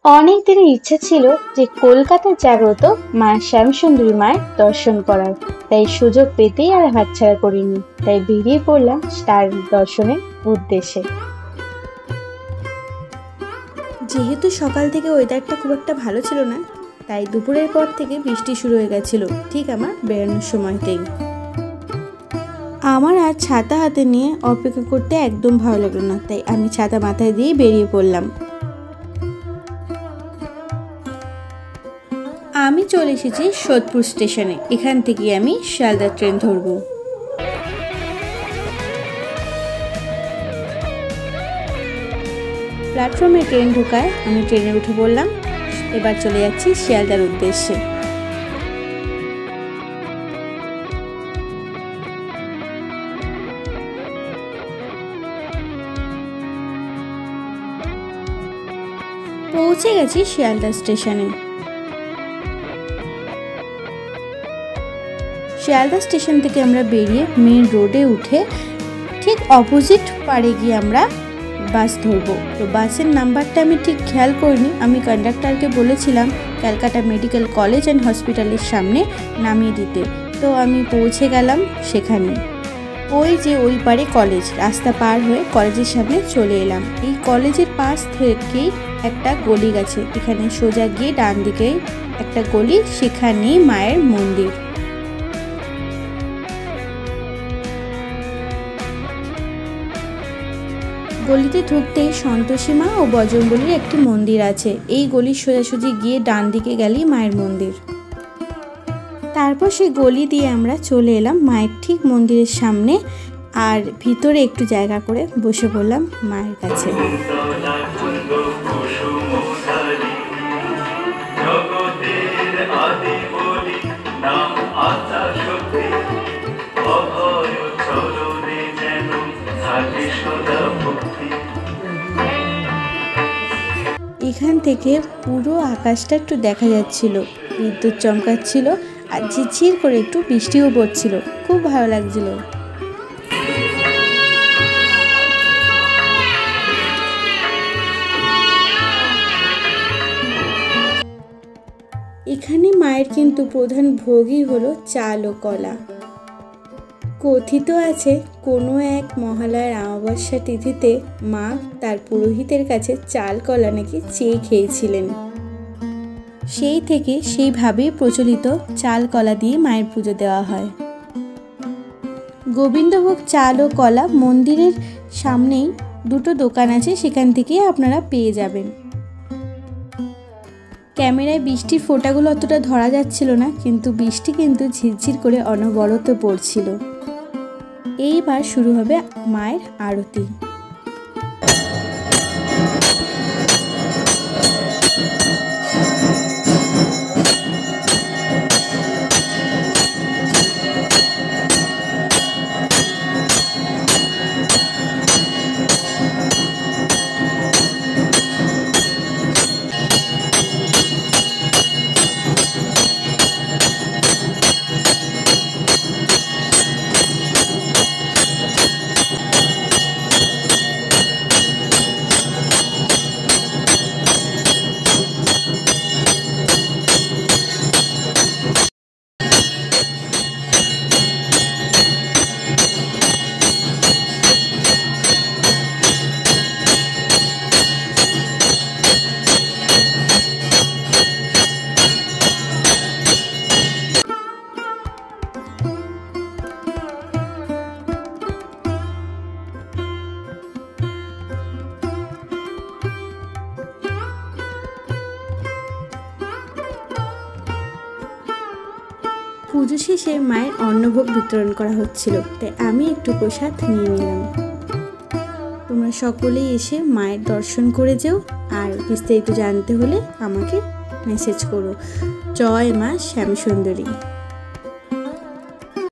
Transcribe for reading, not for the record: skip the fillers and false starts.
অনেক দিনের ইচ্ছা ছিল যে কলকাতার জাগ্রত মা শ্যামসুন্দরী মায়ের দর্শন করার, তাই সুযোগ পেতেই আর হাতছাড়া করিনি। তাই বেরিয়ে পড়লাম তার দর্শনের উদ্দেশ্যে। যেহেতু সকাল থেকে ওয়েদারটা খুব একটা ভালো ছিল না, তাই দুপুরের পর থেকে বৃষ্টি শুরু হয়ে গেছিল ঠিক আমার বেরোনোর সময়তেই। আমার আর ছাতা হাতে নিয়ে অপেক্ষা করতে একদম ভালো লাগলো না, তাই আমি ছাতা মাথায় দিয়ে বেরিয়ে পড়লাম। আমি চলে এসেছি সোদপুর স্টেশনে। এখান থেকে আমি শিয়ালদা ট্রেন ধরব। প্ল্যাটফর্মে ট্রেন ঢোকায় আমি ট্রেনে উঠে পড়লাম। এবার চলে যাচ্ছি শিয়ালদার উদ্দেশ্যে। পৌঁছে গেছি শিয়ালদা স্টেশনে। শিয়ালদা স্টেশন থেকে আমরা বেরিয়ে মেন রোডে উঠে ঠিক অপোজিট পাড়ে গিয়ে আমরা বাস ধরবো। তো বাসের নাম্বারটা আমি ঠিক খেয়াল করিনি। আমি কন্ডাক্টরকে বলেছিলাম ক্যালকাটা মেডিকেল কলেজ অ্যান্ড হসপিটালের সামনে নামিয়ে দিতে। তো আমি পৌঁছে গেলাম সেখানে। ওই যে ওই পাড়ে কলেজ, রাস্তা পার হয়ে কলেজের সামনে চলে এলাম। এই কলেজের পাশ থেকেই একটা গলি গেছে, এখানে সোজা গিয়ে ডান দিকেই একটা গলি, সেখানেই মায়ের মন্দির। গলিতে ঢুকতেই সন্তোষী মা ও বজরংবলীর একটি মন্দির আছে। এই গলির সোজাসুজি গিয়ে ডান দিকে গেলেই মায়ের মন্দির। তারপর সেই গলি দিয়ে আমরা চলে এলাম মায়ের ঠিক মন্দিরের সামনে, আর ভিতরে একটু জায়গা করে বসে পড়লাম মায়ের কাছে। এখান থেকে পুরো আকাশটা একটু দেখা যাচ্ছিল, বিদ্যুৎ চমকাচ্ছিল আর ঝিরঝির করে একটু বৃষ্টিও পড়ছিল, খুব ভালো লাগছিল। এখানে মায়ের কিন্তু প্রধান ভোগই হলো চাল ও কলা। কথিত আছে কোনো এক মহালয়ার অমাবস্যা তিথিতে মা তার পুরোহিতের কাছে চাল কলা নাকি চেয়ে খেয়েছিলেন। সেই থেকে সেইভাবেই প্রচলিত চাল কলা দিয়ে মায়ের পুজো দেওয়া হয়। গোবিন্দভোগ চাল ও কলা মন্দিরের সামনেই দুটো দোকান আছে, সেখান থেকে আপনারা পেয়ে যাবেন। ক্যামেরায় বৃষ্টির ফোঁটাগুলো অতটা ধরা যাচ্ছিল না, কিন্তু বৃষ্টি কিন্তু ঝিরঝির করে অনবরত পড়ছিল। এইবার শুরু হবে মায়ের আরতি। পুজো শেষে মায়ের অন্নভোগ বিতরণ করা হচ্ছিল, তাই আমি একটু প্রসাদ নিয়ে নিলাম। তোমরা সকলেই এসে মায়ের দর্শন করে যেও, আর বিস্তারিত জানতে হলে আমাকে মেসেজ করো। জয় মা শ্যামসুন্দরী।